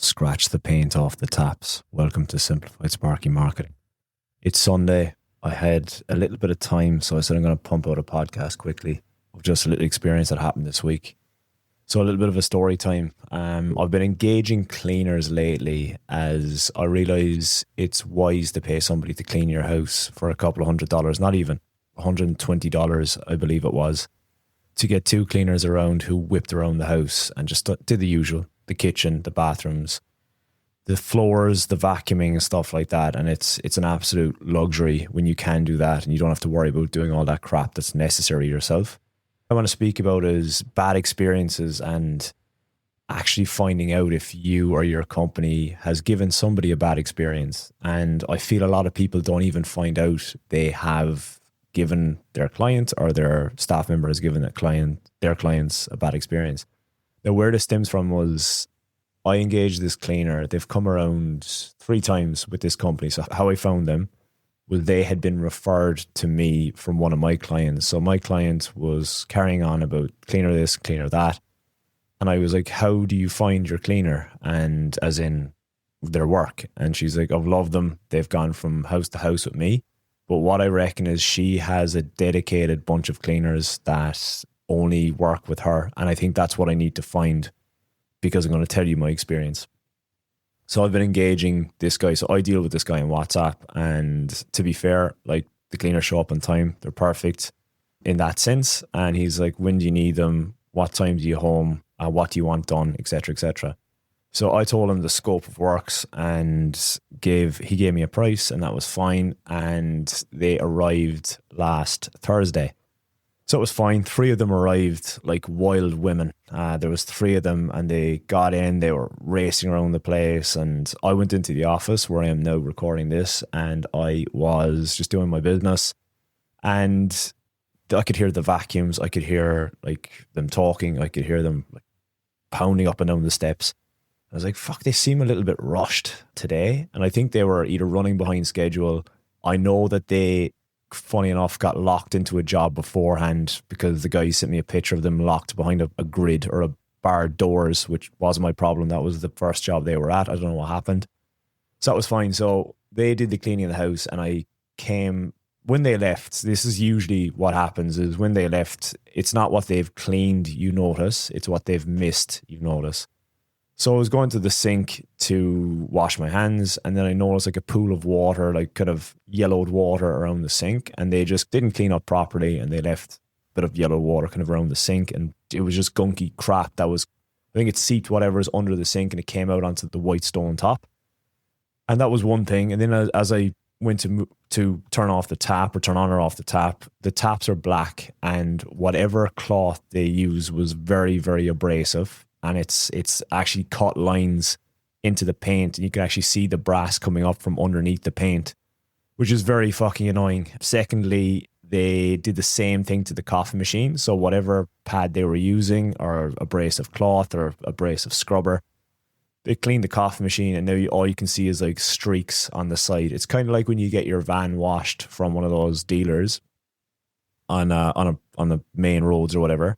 Scratch the paint off the taps. Welcome to Simplified Sparky Marketing. It's Sunday. I had a little bit of time, so I said I'm going to pump out a podcast quickly of just a little experience that happened this week. So a little bit of a story time. I've been engaging cleaners lately as I realise it's wise to pay somebody to clean your house for a couple of $100, not even $120, I believe it was, to get two cleaners around who whipped around the house and just did the usual. The kitchen, the bathrooms, the floors, the vacuuming and stuff like that. And it's an absolute luxury when you can do that and you don't have to worry about doing all that crap that's necessary yourself. What I want to speak about is bad experiences and actually finding out if you or your company has given somebody a bad experience. And I feel a lot of people don't even find out they have given their client or their staff member has given their clients a bad experience. Now, where this stems from was I engaged this cleaner. They've come around 3 times with this company. So how I found them was they had been referred to me from one of my clients. So my client was carrying on about cleaner this, cleaner that. And I was like, how do you find your cleaner? And as in their work. And she's like, I've loved them. They've gone from house to house with me. But what I reckon is she has a dedicated bunch of cleaners that only work with her. And I think that's what I need to find because I'm going to tell you my experience. So I've been engaging this guy. So I deal with this guy on WhatsApp. And to be fair, like the cleaners show up on time. They're perfect in that sense. And he's like, when do you need them? What time do you home? What do you want done? Etc. etc. So I told him the scope of works and he gave me a price and that was fine. And they arrived last Thursday. So it was fine. 3 of them arrived like wild women. There was 3 of them and they got in, they were racing around the place. And I went into the office where I am now recording this and I was just doing my business. And I could hear the vacuums. I could hear like them talking. I could hear them like pounding up and down the steps. I was like, fuck, they seem a little bit rushed today. And I think they were either running behind schedule. I know that they, funny enough, got locked into a job beforehand because the guy sent me a picture of them locked behind a grid or a barred doors, which wasn't my problem. That was the first job they were at. I don't know what happened. So that was fine. So they did the cleaning of the house and I came, when they left, this is usually what happens is when they left, it's not what they've cleaned you notice, it's what they've missed you notice. So I was going to the sink to wash my hands and then I noticed like a pool of water, like kind of yellowed water around the sink and they just didn't clean up properly and they left a bit of yellow water kind of around the sink and it was just gunky crap that was, I think it seeped whatever is under the sink and it came out onto the white stone top. And that was one thing. And then as I went to turn off the tap or turn on or off the taps are black and whatever cloth they use was very, very abrasive. And it's actually cut lines into the paint and you can actually see the brass coming up from underneath the paint, which is very fucking annoying. Secondly, they did the same thing to the coffee machine. So whatever pad they were using or abrasive cloth or abrasive scrubber, they cleaned the coffee machine and now all you can see is like streaks on the side. It's kind of like when you get your van washed from one of those dealers on the main roads or whatever.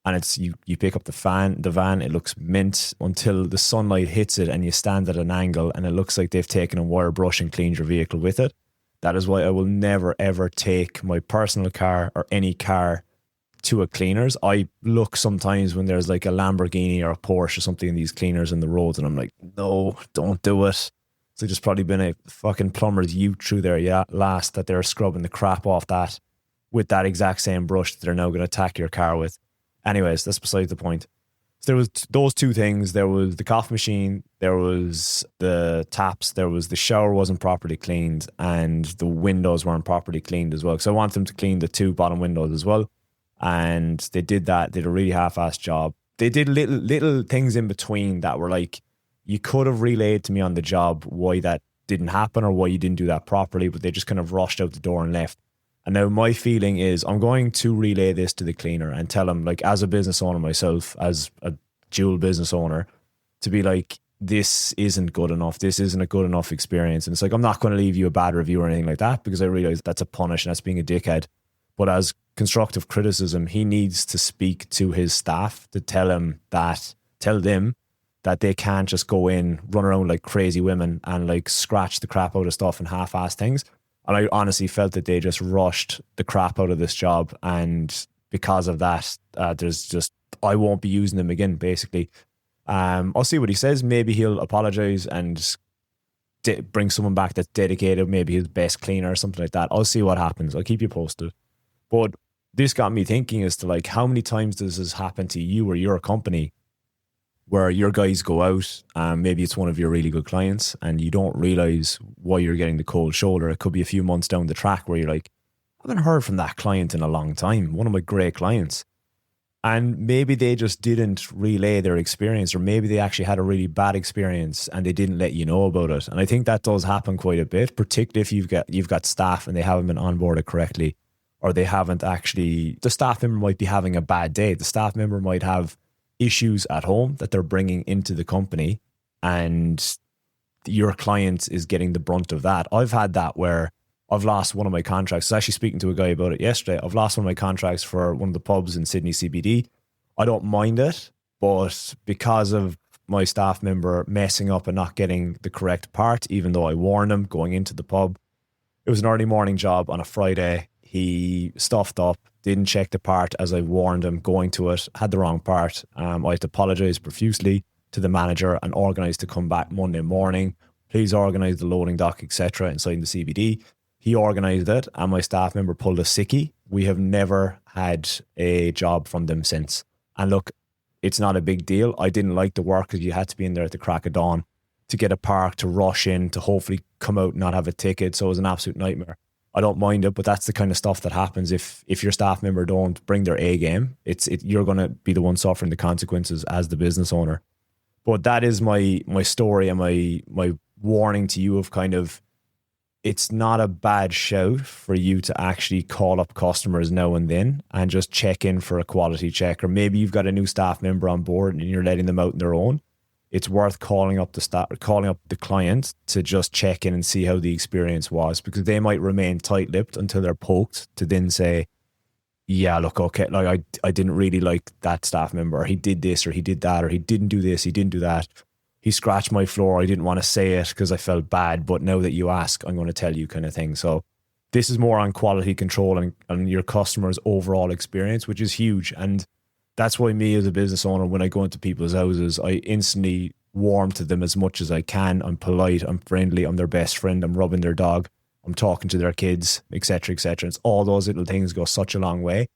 And it's you pick up the van, it looks mint until the sunlight hits it and you stand at an angle and it looks like they've taken a wire brush and cleaned your vehicle with it. That is why I will never ever take my personal car or any car to a cleaners. I look sometimes when there's like a Lamborghini or a Porsche or something in these cleaners in the roads and I'm like, no, don't do it. So there's probably been a fucking plumber's ute through there last that they're scrubbing the crap off that with that exact same brush that they're now going to attack your car with. Anyways, that's beside the point. So there was those 2 things. There was the coffee machine, there was the taps, there was the shower wasn't properly cleaned and the windows weren't properly cleaned as well. So I want them to clean the 2 bottom windows as well. And they did that, did a really half-assed job. They did little things in between that were like, you could have relayed to me on the job why that didn't happen or why you didn't do that properly, but they just kind of rushed out the door and left. And now my feeling is I'm going to relay this to the cleaner and tell him, like, as a business owner myself, as a dual business owner, to be like, this isn't good enough. This isn't a good enough experience. And it's like, I'm not going to leave you a bad review or anything like that because I realize that's a punish and that's being a dickhead. But as constructive criticism, he needs to speak to his staff to tell them that that they can't just go in, run around like crazy women and like scratch the crap out of stuff and half-ass things. And I honestly felt that they just rushed the crap out of this job. And because of that, I won't be using them again, basically. I'll see what he says. Maybe he'll apologize and bring someone back that's dedicated, maybe his best cleaner or something like that. I'll see what happens. I'll keep you posted. But this got me thinking as to like, how many times does this happen to you or your company where your guys go out, maybe it's one of your really good clients and you don't realize why you're getting the cold shoulder. It could be a few months down the track where you're like, I haven't heard from that client in a long time, one of my great clients. And maybe they just didn't relay their experience, or maybe they actually had a really bad experience and they didn't let you know about it. And I think that does happen quite a bit, particularly if you've got staff and they haven't been onboarded correctly, or they haven't actually, the staff member might be having a bad day. The staff member might have issues at home that they're bringing into the company, and your client is getting the brunt of that. I've had that where I've lost one of my contracts. I was actually speaking to a guy about it yesterday. I've lost one of my contracts for one of the pubs in Sydney CBD. I don't mind it, but because of my staff member messing up and not getting the correct part, even though I warned him going into the pub, it was an early morning job on a Friday. He stuffed up, didn't check the part as I warned him going to it, had the wrong part. I had to apologize profusely to the manager and organize to come back Monday morning. Please organize the loading dock, etc. inside the CBD. He organized it and my staff member pulled a sickie. We have never had a job from them since. And look, it's not a big deal. I didn't like the work because you had to be in there at the crack of dawn to get a park, to rush in, to hopefully come out and not have a ticket. So it was an absolute nightmare. I don't mind it, but that's the kind of stuff that happens if your staff member don't bring their A game. You're going to be the one suffering the consequences as the business owner. But that is my story and my warning to you of kind of, it's not a bad shout for you to actually call up customers now and then and just check in for a quality check. Or maybe you've got a new staff member on board and you're letting them out on their own. It's worth calling up the client to just check in and see how the experience was, because they might remain tight-lipped until they're poked to then say, yeah, look, okay, like I didn't really like that staff member, or he did this or he did that, or he didn't do this, he didn't do that. He scratched my floor. I didn't want to say it because I felt bad, but now that you ask, I'm going to tell you, kind of thing. So this is more on quality control and your customer's overall experience, which is huge. And that's why me as a business owner, when I go into people's houses, I instantly warm to them as much as I can. I'm polite, I'm friendly, I'm their best friend, I'm rubbing their dog, I'm talking to their kids, etc., etc. It's all those little things go such a long way.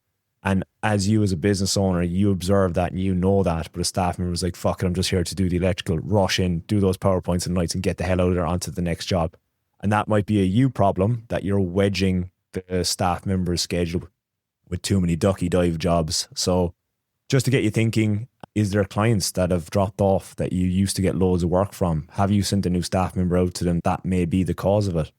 And as you as a business owner, you observe that and you know that, but a staff member is like, fuck it, I'm just here to do the electrical, rush in, do those PowerPoints and lights and get the hell out of there onto the next job. And that might be a you problem, that you're wedging the staff member's schedule with too many ducky dive jobs. So just to get you thinking, is there clients that have dropped off that you used to get loads of work from? Have you sent a new staff member out to them? That may be the cause of it.